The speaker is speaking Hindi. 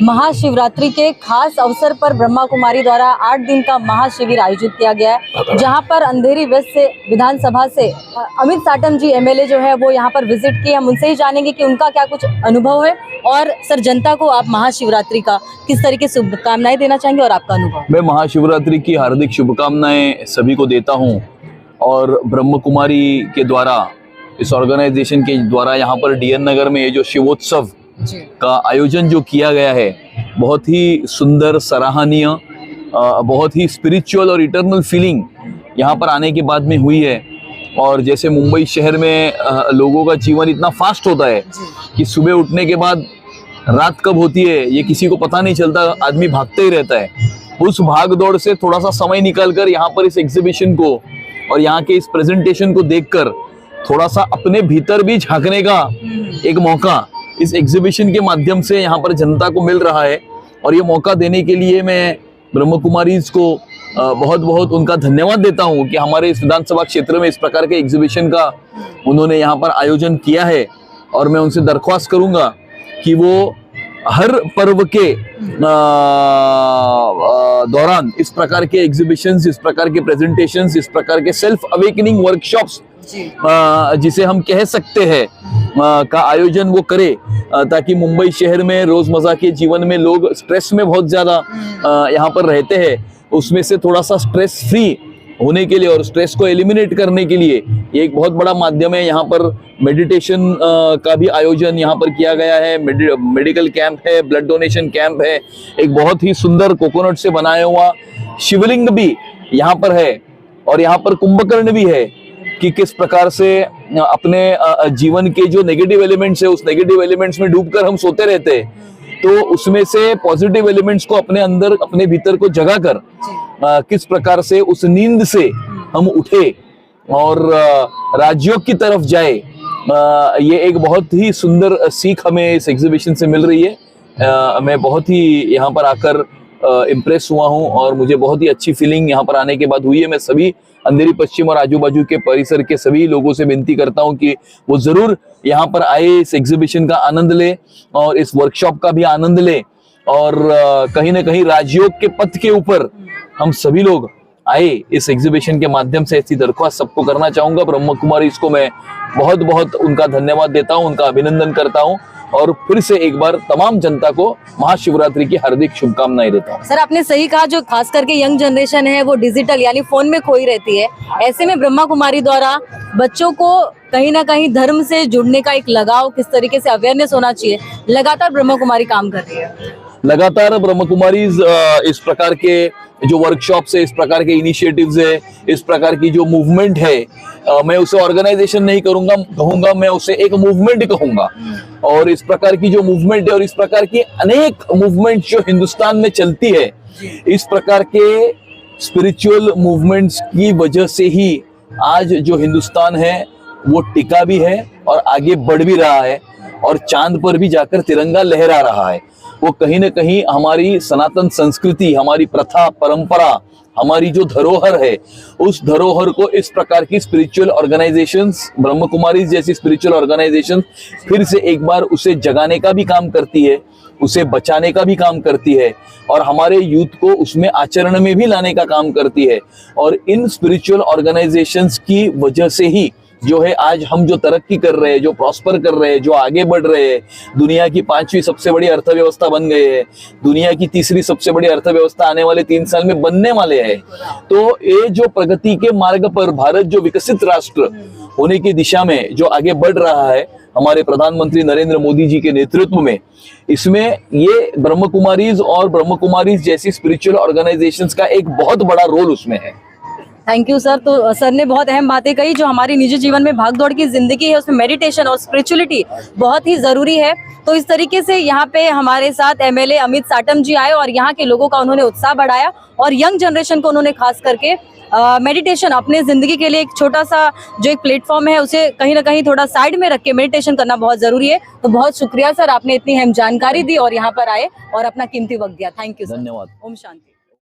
महाशिवरात्रि के खास अवसर पर ब्रह्मा कुमारी द्वारा 8 दिन का महाशिविर आयोजित किया गया है, जहां पर अंधेरी वेस्ट से विधानसभा से अमित साटम जी एमएलए जो है वो यहां पर विजिट किए। हम उनसे ही जानेंगे कि उनका क्या कुछ अनुभव है। और सर, जनता को आप महाशिवरात्रि का किस तरीके से शुभकामनाएं देना चाहेंगे और आपका अनुभव? मैं महाशिवरात्रि की हार्दिक शुभकामनाएं सभी को देता हूं। और ब्रह्म कुमारी के द्वारा, इस ऑर्गेनाइजेशन के द्वारा यहाँ पर डीएन नगर में ये जो शिवोत्सव का आयोजन जो किया गया है, बहुत ही सुंदर, सराहनीय, बहुत ही स्पिरिचुअल और इटर्नल फीलिंग यहाँ पर आने के बाद में हुई है। और जैसे मुंबई शहर में लोगों का जीवन इतना फास्ट होता है कि सुबह उठने के बाद रात कब होती है ये किसी को पता नहीं चलता, आदमी भागते ही रहता है। उस भाग दौड़ से थोड़ा सा समय निकालकर यहाँ पर इस एग्जीबिशन को और यहाँ के इस प्रेजेंटेशन को देखकर थोड़ा सा अपने भीतर भी झांकने का एक मौका इस एग्जीबिशन के माध्यम से यहाँ पर जनता को मिल रहा है। और ये मौका देने के लिए मैं ब्रह्म कुमारीज को बहुत बहुत उनका धन्यवाद देता हूँ कि हमारे इस विधानसभा क्षेत्र में इस प्रकार के एग्जीबिशन का उन्होंने यहाँ पर आयोजन किया है। और मैं उनसे दरख्वास्त करूंगा कि वो हर पर्व के दौरान इस प्रकार के एग्जीबिशंस, इस प्रकार के प्रेजेंटेशंस, इस प्रकार के सेल्फ अवेकनिंग वर्कशॉप्स जिसे हम कह सकते हैं का आयोजन वो करे, ताकि मुंबई शहर में रोजमर्रा के जीवन में लोग स्ट्रेस में बहुत ज्यादा यहाँ पर रहते हैं, उसमें से थोड़ा सा स्ट्रेस फ्री होने के लिए और स्ट्रेस को एलिमिनेट करने के लिए ये एक बहुत बड़ा माध्यम है। यहाँ पर मेडिटेशन का भी आयोजन यहाँ पर किया गया है, मेडिकल कैंप है, ब्लड डोनेशन कैंप है, एक बहुत ही सुंदर कोकोनट से बनाया हुआ शिवलिंग भी यहाँ पर है। और यहाँ पर कुंभकर्ण भी है कि किस प्रकार से अपने जीवन के जो नेगेटिव एलिमेंट्स है उस नेगेटिव एलिमेंट्स में डूबकर हम सोते रहते हैं, तो उसमें से पॉजिटिव एलिमेंट्स को अपने अंदर, अपने भीतर को जगाकर किस प्रकार से उस नींद से हम उठे और राजयोग की तरफ जाए, ये एक बहुत ही सुंदर सीख हमें इस एग्जीबिशन से मिल रही है। मैं बहुत ही यहाँ पर आकर इम्प्रेस हुआ हूँ और मुझे बहुत ही अच्छी फीलिंग यहाँ पर आने के बाद हुई है। मैं सभी अंधेरी पश्चिम और आजू बाजू के परिसर के सभी लोगों से विनती करता हूं कि वो जरूर यहाँ पर आए, इस एग्जीबिशन का आनंद ले और इस वर्कशॉप का भी आनंद ले। और कहीं ना कहीं राजयोग के पथ के ऊपर हम सभी लोग आए इस एग्जीबिशन के माध्यम से, ऐसी दरख्वास्त सबको करना चाहूंगा। ब्रह्म कुमारी, इसको मैं बहुत बहुत उनका धन्यवाद देता हूँ, उनका अभिनंदन करता हूँ और फिर से एक बार तमाम जनता को महाशिवरात्रि की हार्दिक शुभकामनाएं देता हूँ। सर, आपने सही कहा, जो खास करके यंग जनरेशन है वो डिजिटल यानी फोन में खोई रहती है। ऐसे में ब्रह्मा कुमारी द्वारा बच्चों को कहीं ना कहीं धर्म से जुड़ने का एक लगाव, किस तरीके से अवेयरनेस होना चाहिए, लगातार ब्रह्मा कुमारी काम कर रही है। लगातार ब्रह्म कुमारी इस प्रकार के जो वर्कशॉप्स है, इस प्रकार के इनिशिएटिव्स है, इस प्रकार की जो मूवमेंट है, मैं उसे ऑर्गेनाइजेशन नहीं कहूंगा, मैं उसे एक मूवमेंट कहूंगा। और इस प्रकार की जो मूवमेंट है और इस प्रकार की अनेक मूवमेंट जो हिंदुस्तान में चलती है, इस प्रकार के स्पिरिचुअल मूवमेंट्स की वजह से ही आज जो हिंदुस्तान है वो टिका भी है और आगे बढ़ भी रहा है और चांद पर भी जाकर तिरंगा लहरा रहा है। वो कहीं ना कहीं हमारी सनातन संस्कृति, हमारी प्रथा परंपरा, हमारी जो धरोहर है, उस धरोहर को इस प्रकार की स्पिरिचुअल ऑर्गेनाइजेशंस, ब्रह्म कुमारी जैसी स्पिरिचुअल ऑर्गेनाइजेशन फिर से एक बार उसे जगाने का भी काम करती है, उसे बचाने का भी काम करती है और हमारे यूथ को उसमें आचरण में भी लाने का काम करती है। और इन स्पिरिचुअल ऑर्गेनाइजेशंस की वजह से ही जो है आज हम जो तरक्की कर रहे हैं, जो प्रॉस्पर कर रहे हैं, जो आगे बढ़ रहे हैं, दुनिया की 5वीं सबसे बड़ी अर्थव्यवस्था बन गए हैं, दुनिया की 3री सबसे बड़ी अर्थव्यवस्था आने वाले 3 साल में बनने वाले हैं। तो ये जो प्रगति के मार्ग पर भारत जो विकसित राष्ट्र होने की दिशा में जो आगे बढ़ रहा है हमारे प्रधानमंत्री नरेंद्र मोदी जी के नेतृत्व में, इसमें ये ब्रह्म कुमारीज और ब्रह्म कुमारीज जैसी स्पिरिचुअल ऑर्गेनाइजेशंस का एक बहुत बड़ा रोल उसमें है। Thank you sir. तो सर ने बहुत अहम बातें कही, जो हमारी निजी जीवन में भागदौड़ की जिंदगी है उसमें मेडिटेशन और स्पिरिचुअलिटी बहुत ही जरूरी है। तो इस तरीके से यहाँ पे हमारे साथ एमएलए अमित साटम जी आए और यहाँ के लोगों का उन्होंने उत्साह बढ़ाया और यंग जनरेशन को उन्होंने खास करके मेडिटेशन अपने जिंदगी के लिए एक छोटा सा जो एक प्लेटफॉर्म है उसे कहीं ना कहीं थोड़ा साइड में रख के मेडिटेशन करना बहुत जरूरी है। तो बहुत शुक्रिया सर, आपने इतनी अहम जानकारी दी और यहाँ पर आए और अपना कीमती वक्त दिया। Thank you sir. धन्यवाद। ओम शांति।